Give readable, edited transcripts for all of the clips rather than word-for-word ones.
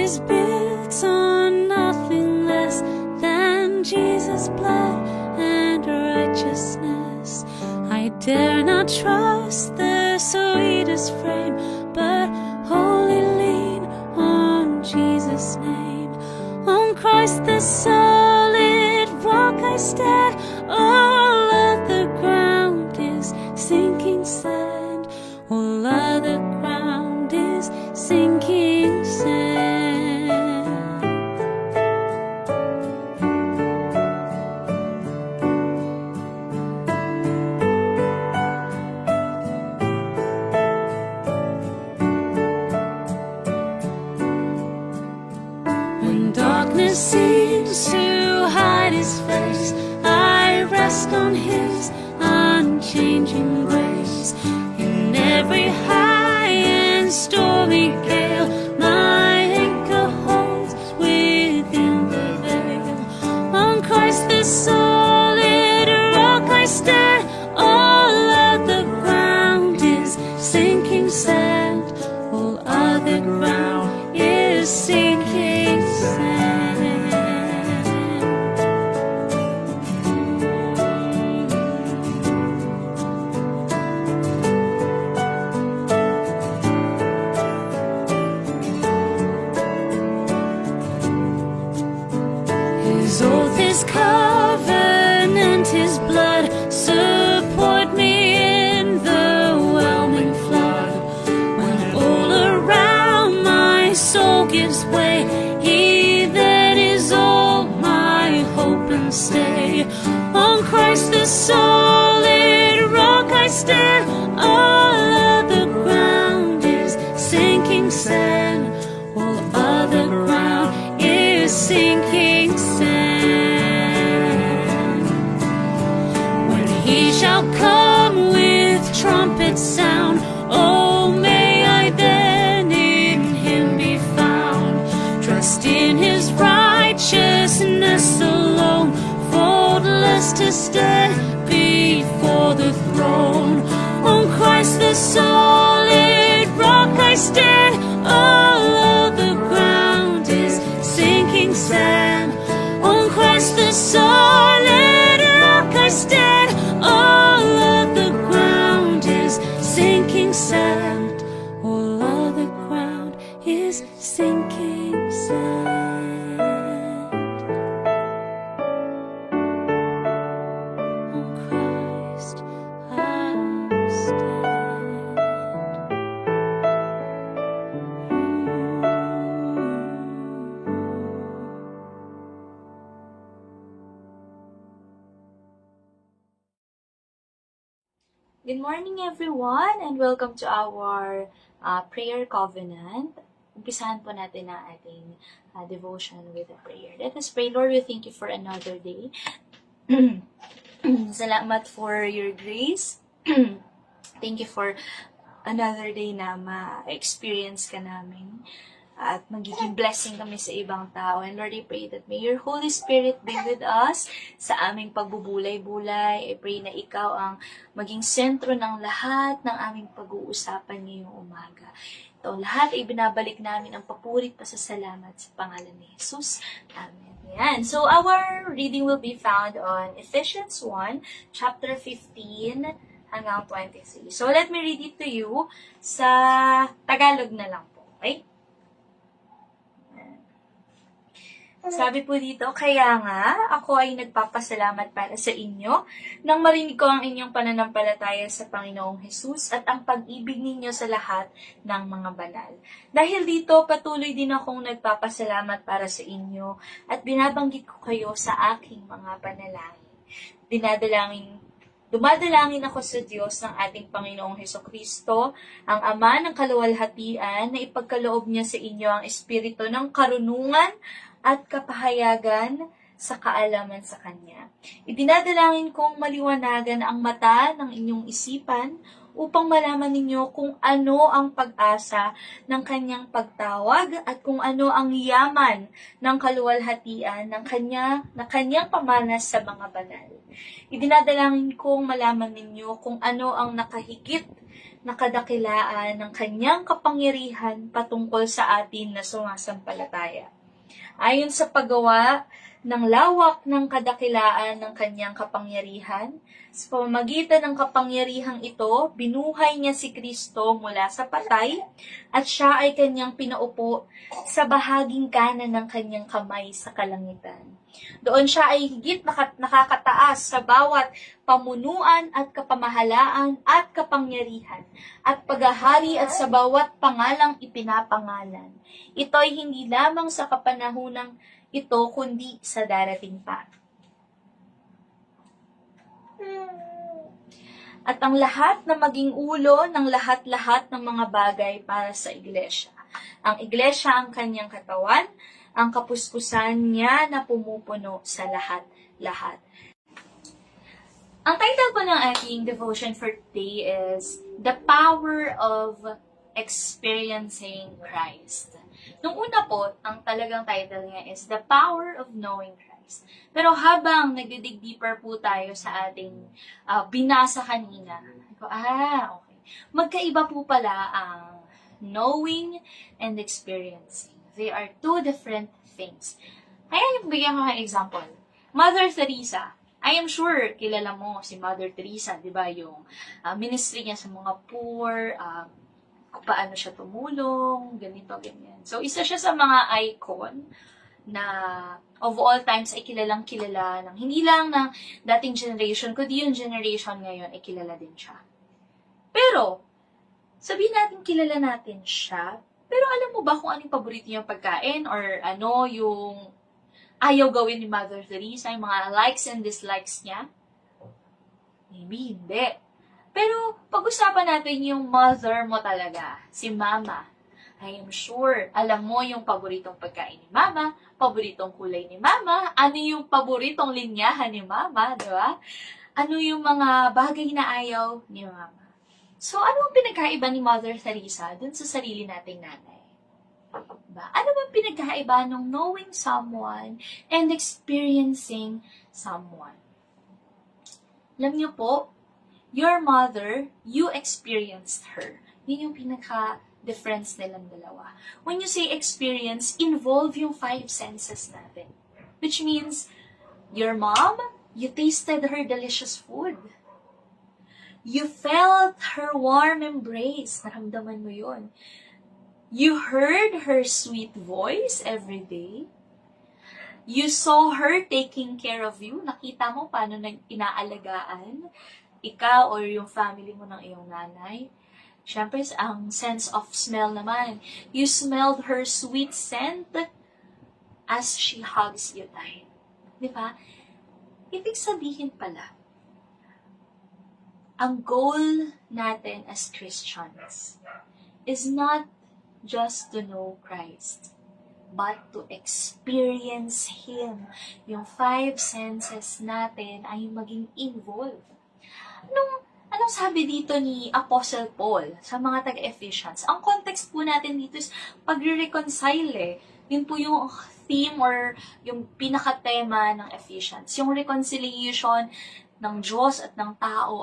is built on nothing less than Jesus' blood and righteousness. I dare not trust the sweetest frame, but wholly lean on Jesus' name. On Christ the solid rock I stand, all other ground is sinking sand. All other ground is sinking sand. When darkness seems to hide his face, I rest on his unchanging grace. In every high and stormy gale, my anchor holds within the veil. On Christ the solid rock I stand, all other ground is sinking sand. All other ground is sinking sand. His oath, his covenant, his blood support me in the whelming flood. When all around my soul gives way, he that is all my hope and stay. On Christ the solid rock I stand, all other ground is sinking sand. All other ground is sinking sand. When he shall come with trumpet sound, oh, may I then in him be found. Trust in his righteousness alone, faultless to stand before the throne. On Christ the solid rock I stand, all other ground is sinking sand. On Christ the solid rock I stand, all other ground is sinking sand. All other ground is sinking sand. On Christ I stand. Good morning, everyone, and welcome to our prayer covenant. Umpisahan po natin ang ating devotion with a prayer. Let us pray. Lord, we thank you for another day. Salamat for your grace. Thank you for another day na ma-experience ka namin at magiging blessing kami sa ibang tao. And Lord, I pray that may your Holy Spirit be with us sa aming pagbubulay-bulay. I pray na ikaw ang maging sentro ng lahat ng aming pag-uusapan ngayong umaga. Ito, lahat ay binabalik namin ang papuri at pasasalamat sa pangalan ni Jesus. Amen. Yan. So, our reading will be found on Ephesians 1, chapter 15, hanggang 23. So, let me read it to you sa Tagalog na lang po. Okay? Sabi po dito, kaya nga, ako ay nagpapasalamat para sa inyo nang marinig ko ang inyong pananampalataya sa Panginoong Hesus at ang pag-ibig ninyo sa lahat ng mga banal. Dahil dito, patuloy din akong nagpapasalamat para sa inyo at binabanggit ko kayo sa aking mga panalangin. Dumadalangin ako sa Diyos ng ating Panginoong Hesukristo, ang Ama ng kaluwalhatian, na ipagkaloob niya sa inyo ang espiritu ng karunungan at kapahayagan sa kaalaman sa Kanya. Idinadalangin kong maliwanagan ang mata ng inyong isipan upang malaman ninyo kung ano ang pag-asa ng Kanyang pagtawag at kung ano ang yaman ng kaluwalhatian ng Kanyang pamanas sa mga banal. Idinadalangin kong malaman ninyo kung ano ang nakahigit na kadakilaan ng kanyang kapangyarihan patungkol sa atin na sumasampalataya. Ayon sa paggawa ng lawak ng kadakilaan ng kanyang kapangyarihan, sa pamamagitan ng kapangyarihang ito, binuhay niya si Kristo mula sa patay at siya ay kanyang pinaupo sa bahaging kanan ng kanyang kamay sa kalangitan. Doon siya ay higit nakakataas sa bawat pamunuan at kapamahalaan at kapangyarihan at paghahari at sa bawat pangalang ipinapangalan. Ito ay hindi lamang sa kapanahunang ito kundi sa darating pa. At ang lahat na maging ulo ng lahat-lahat ng mga bagay para sa iglesia. Ang iglesia ang kanyang katawan, ang kapuspusan niya na pumupuno sa lahat-lahat. Ang title po ng aking devotion for today is The Power of Experiencing Christ. Nung una po, ang talagang title niya is The Power of Knowing Christ. Pero habang nagdidig deeper po tayo sa ating binasa kanina, okay. Magkaiba po pala ang knowing and experiencing. They are two different things. Kaya bigyan ko ng example. Mother Teresa. I am sure kilala mo si Mother Teresa, di ba? Yung ministry niya sa mga poor, kung paano siya tumulong, ganito, ganyan. So, isa siya sa mga icon na of all times ay kilalang kilala ng hindi lang ng dating generation, kundi yung generation ngayon ay kilala din siya. Pero, sabihin natin kilala natin siya, pero alam mo ba kung anong paborito niyang pagkain or ano yung ayaw gawin ni Mother Teresa, yung mga likes and dislikes niya? Maybe hindi. Pero pag-usapan natin yung mother mo talaga, si Mama. I am sure, alam mo yung paboritong pagkain ni Mama, paboritong kulay ni Mama, ano yung paboritong linyahan ni Mama, di ba? Ano yung mga bagay na ayaw ni Mama. So, ano ang pinagkaiba ni Mother Teresa dun sa sarili nating nanay? Diba? Ano bang pinagkaiba ng knowing someone and experiencing someone? Alam niyo po, your mother, you experienced her. Yun yung pinaka-difference nilang dalawa. When you say experience, involve yung 5 senses natin. Which means, your mom, you tasted her delicious food. You felt her warm embrace. Naramdaman mo yun. You heard her sweet voice every day. You saw her taking care of you. Nakita mo paano inaalagaan ikaw or yung family mo ng iyong nanay. Siyempre, ang sense of smell naman. You smelled her sweet scent as she hugs you tight. Di ba? Ibig sabihin pala, ang goal natin as Christians is not just to know Christ, but to experience Him. Yung 5 senses natin ay maging involved. Anong sabi dito ni Apostle Paul sa mga taga-Ephesians? Ang context po natin dito is pagre-reconcile. Yun po yung theme or yung pinaka-tema ng Ephesians. Yung reconciliation ng Diyos at ng tao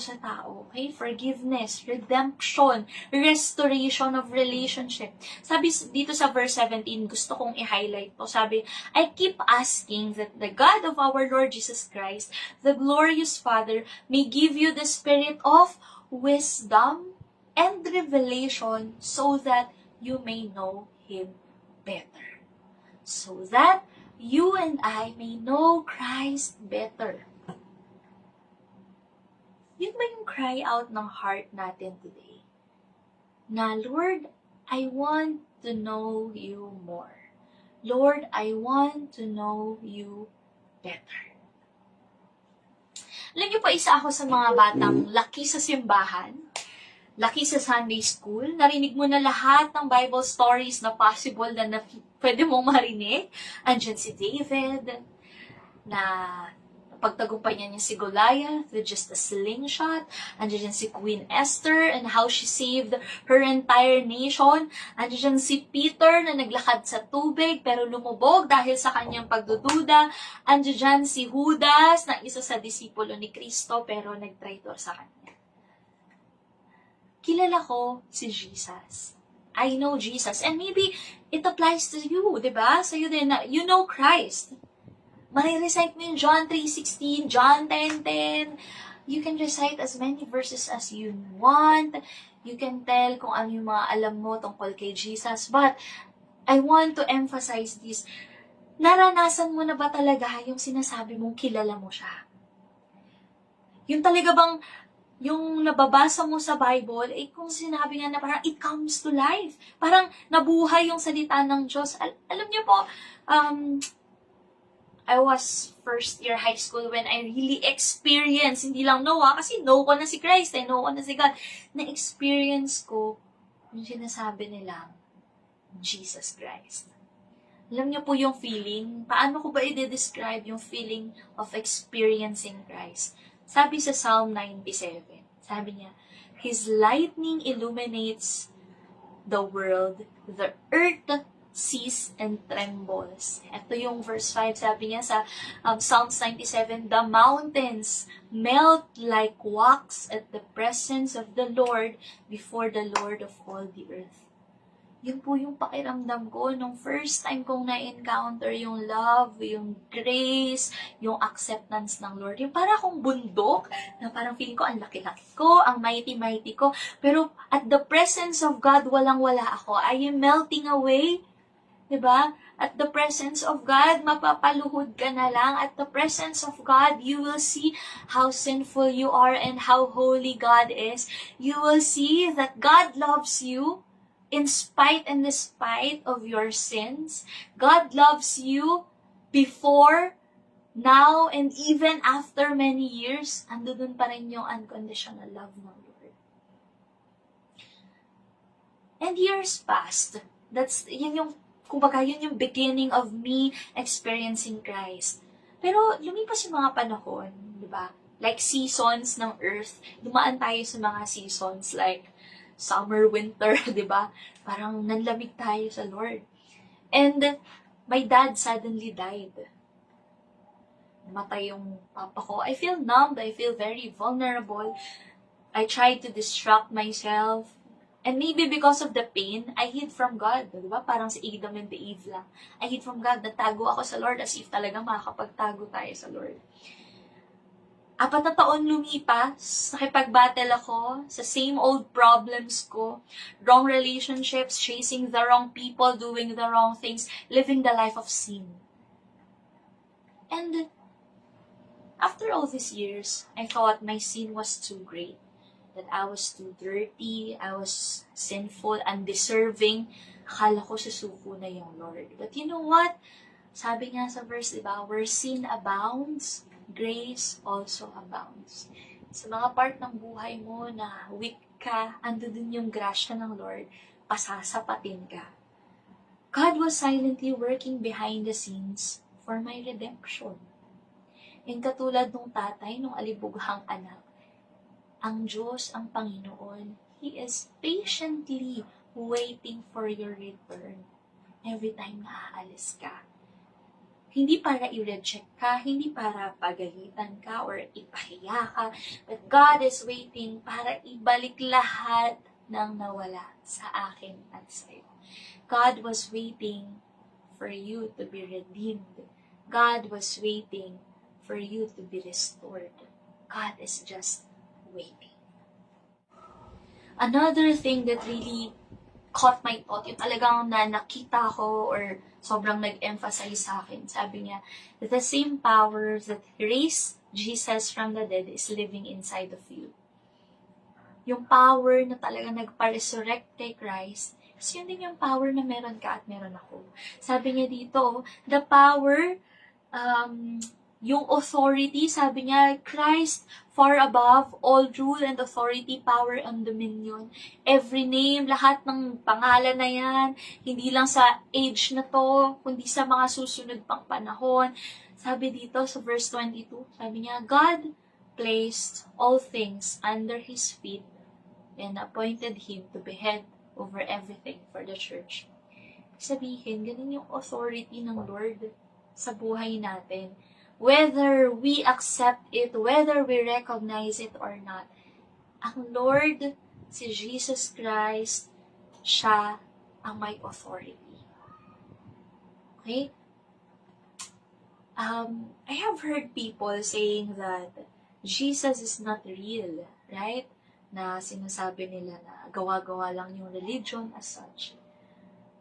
sa tao. Okay? Forgiveness, redemption, restoration of relationship. Sabi dito sa verse 17, gusto kong i-highlight po. Sabi, I keep asking that the God of our Lord Jesus Christ, the glorious Father, may give you the spirit of wisdom and revelation so that you may know Him better. So that you and I may know Christ better. Yun ba yung cry out ng heart natin today? Na, Lord, I want to know you more. Lord, I want to know you better. Alam niyo po, isa ako sa mga batang laki sa simbahan, laki sa Sunday school, narinig mo na lahat ng Bible stories na possible na pwede mong marinig. Andyan si David, na pagtagumpay niya si Goliath with just a slingshot. Andiyan si Queen Esther and how she saved her entire nation. Andiyan si Peter na naglakad sa tubig pero lumubog dahil sa kanyang pagdududa. Andiyan si Judas na isa sa disipulo ni Kristo pero nagtraitor sa kanya. kilala ko si Jesus. I know Jesus. And maybe it applies to you, di ba? Sa'yo din na you know Christ. Marirecite mo yung John 3:16, John 10:10. You can recite as many verses as you want. You can tell kung ano yung mga alam mo tungkol kay Jesus. But I want to emphasize this. Naranasan mo na ba talaga yung sinasabi mong kilala mo siya? Yung talaga bang yung nababasa mo sa Bible, kung sinabi nga na parang it comes to life. Parang nabuhay yung salita ng Diyos. Alam niyo po, I was first year high school when I really experienced, hindi lang know kasi know ko na si Christ, know ko na si God, na-experience ko yung sinasabi nila, Jesus Christ. Alam niyo po yung feeling, paano ko ba i-describe yung feeling of experiencing Christ? Sabi sa Psalm 97, sabi niya, His lightning illuminates the world, the earth sees and trembles. Ito yung verse 5, sabi niya sa Psalms 97, the mountains melt like wax at the presence of the Lord before the Lord of all the earth. Yun po yung pakiramdam ko nung first time kong na-encounter yung love, yung grace, yung acceptance ng Lord. Yung para akong bundok, na parang feeling ko ang laki-laki ko, ang mighty-mighty ko. Pero at the presence of God, walang-wala ako. I am melting away. Diba? At the presence of God, mapapaluhod ka na lang. At the presence of God, you will see how sinful you are and how holy God is. You will see that God loves you in spite and despite of your sins. God loves you before, now, and even after many years. Andun pa rin yung unconditional love ng Lord. And years passed. Yun yung beginning of me experiencing Christ. Pero lumipas yung mga panahon, di ba? Like seasons ng earth. Dumaan tayo sa mga seasons like summer, winter, di ba? Parang nanlamig tayo sa Lord. And my dad suddenly died. Namatay yung papa ko. I feel numb. I feel very vulnerable. I tried to distract myself. And maybe because of the pain, I hid from God. Di ba? Parang si Adam and Eve lang. I hid from God. Natago ako sa Lord as if talaga makakapagtago tayo sa Lord. 4 na taon lumipas, nakipag-battle ako sa same old problems ko, wrong relationships, chasing the wrong people, doing the wrong things, living the life of sin. And after all these years, I thought my sin was too great, that I was too dirty, I was sinful, undeserving. Akala ko susuko na yung Lord. But you know what? Sabi nga sa verse, diba, where sin abounds, grace also abounds. Sa mga part ng buhay mo na weak ka, ando dun yung grasya ng Lord, pasasapatin ka. God was silently working behind the scenes for my redemption. And katulad nung tatay, nung alibughang anak, ang Diyos, ang Panginoon, He is patiently waiting for your return every time na aalis ka. Hindi para i-reject ka, hindi para pagalitan ka or ipahiya ka, but God is waiting para ibalik lahat ng nawala sa akin at sa iyo. God was waiting for you to be redeemed. God was waiting for you to be restored. God is just waiting. Another thing that really caught my thought, yung talagang nakita ko or sobrang nag-emphasize sa akin. Sabi niya, the same power that raised Jesus from the dead is living inside of you. Yung power na talagang nagpa-resurrect kay Christ, kasi yun din yung power na meron ka at meron ako. Sabi niya dito, the power, yung authority, sabi niya, Christ far above all rule and authority, power and dominion. Every name, lahat ng pangalan na yan, hindi lang sa age na to, kundi sa mga susunod pang panahon. Sabi dito sa verse 22, sabi niya, God placed all things under His feet and appointed Him to be head over everything for the church. Sabihin, ganun yung authority ng Lord sa buhay natin. Whether we accept it, whether we recognize it or not, ang Lord si Jesus Christ, siya ang may authority. Okay? I have heard people saying that Jesus is not real, right? Na sinasabi nila na gawa-gawa lang yung religion as such.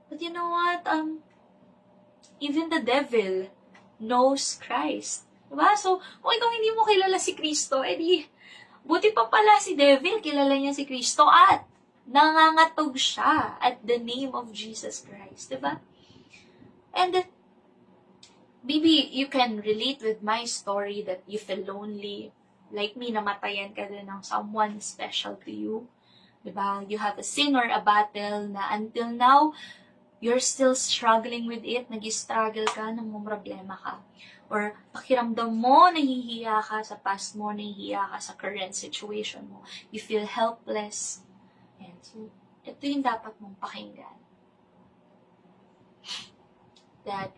But you know what? Even the devil knows Christ. Diba? So, kung ikaw hindi mo kilala si Kristo, edi, buti pa pala si devil, kilala niya si Kristo at nangangatog siya at the name of Jesus Christ. Diba? And maybe you can relate with my story that you feel lonely. Like me, namatayan ka din ng someone special to you. Diba? You have a sin or a battle na until now, you're still struggling with it. Nag-struggle ka, problema ka. Or pakiramdam mo, nahihiya ka sa past mo, nahihiya ka sa current situation mo. You feel helpless. And so, ito yung dapat mong pakinggan. That,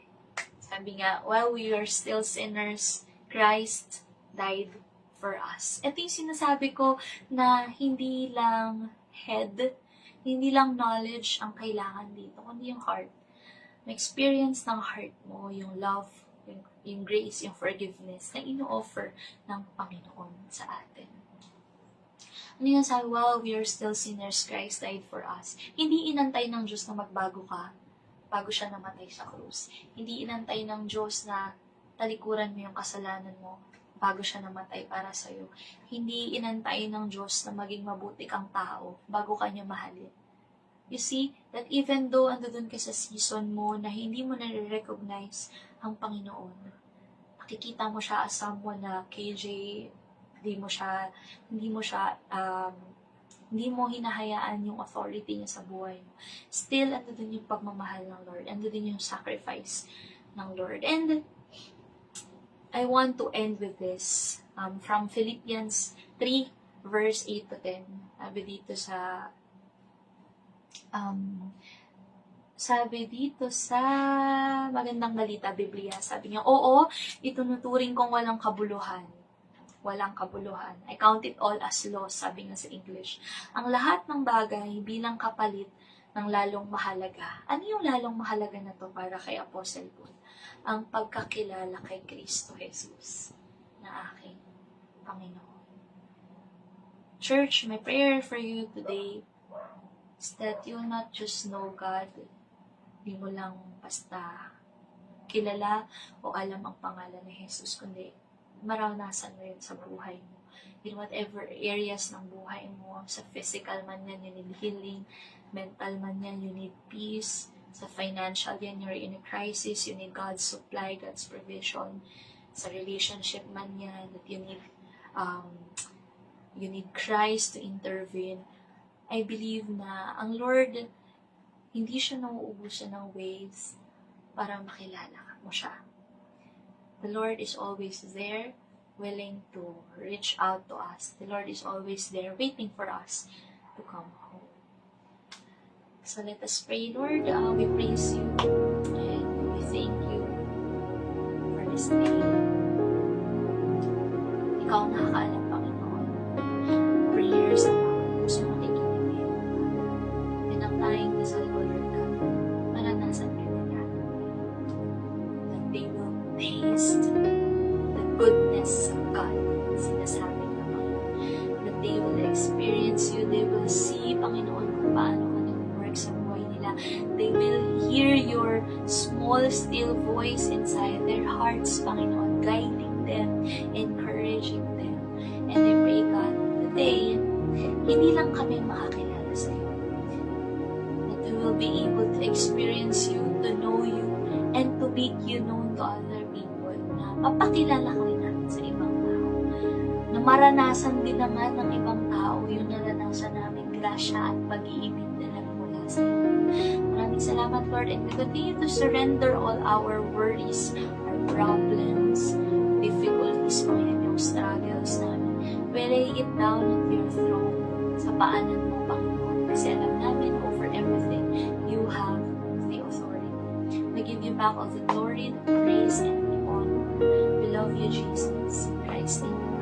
sabi nga, while we are still sinners, Christ died for us. Ito yung sinasabi ko na hindi lang head, hindi lang knowledge ang kailangan dito, kundi yung heart. Ma-experience ng heart mo, yung love, yung grace, yung forgiveness na ino-offer ng Panginoon sa atin. Ano yung sabi, while we are still sinners, Christ died for us. Hindi inantay ng Diyos na magbago ka bago siya namatay sa krus. Hindi inantay ng Diyos na talikuran mo yung kasalanan mo bago siya namatay para sa'yo. Hindi inantay ng Diyos na maging mabuti kang tao bago ka niya mahalin. You see, that even though andun ka sa season mo na hindi mo nare-recognize ang Panginoon, nakikita mo siya as someone na KJ, hindi mo hinahayaan yung authority niya sa buhay mo. Still, andun yung pagmamahal ng Lord. Andun yung sacrifice ng Lord. And I want to end with this. From Philippians 3, verse 8 to 10. Sabi dito sa Magandang Balita, Biblia, sabi niya, oo, itunuturing kong walang kabuluhan. Walang kabuluhan. I count it all as loss, sabi nga sa English. Ang lahat ng bagay bilang kapalit ng lalong mahalaga. Ano yung lalong mahalaga na to para kay Apostle Paul? Ang pagkakilala kay Kristo Jesus na aking Panginoon. Church, my prayer for you today is that you'll not just know God, di mo lang basta kilala o alam ang pangalan ni Jesus, kundi maranasan mo yun sa buhay mo. In whatever areas ng buhay mo, sa physical man yan, you need healing, mental man yan, you need peace, sa financial yan, you're in a crisis, you need God's supply, God's provision, sa relationship man yan, that you need Christ to intervene. I believe na ang Lord, hindi siya nauubusan ng ways para makilala mo siya. The Lord is always there, willing to reach out to us. The Lord is always there, waiting for us to come home. So let us pray, Lord. We praise you and we thank you for this day. Ikaw ang nakakaalam, Panginoon. Prayers ang puso makikinig. And ang tayong dasal ko, Lord, maranasan ka nila. That they will taste the goodness of God. Sinasabi ng Panginoon. That they will experience you. They will see, Panginoon, kung paano ka nag-work sa buhay nila. They will hear your small, still voice inside their hearts, Panginoon, guiding them, encouraging them. And I pray, God, today, hindi lang kami makakilala sa iyo. That we will be able to experience you, to know you, and to make you known to other people. Na mapakilala ka rin natin sa ibang tao. Na maranasan din naman ng ibang tao yung naranasan namin grasya at pag-iibig na nagmula sa iyo. Maraming salamat, Lord, and we continue to surrender all our worries, our problems, difficulties, Panginoon, yung struggles namin. We lay it down at your throne sa paanan mo, Panginoon. Kasi alam namin, over everything, you have the authority. We give you back all the glory, the praise, and the honor. We love you, Jesus. In Christ's name.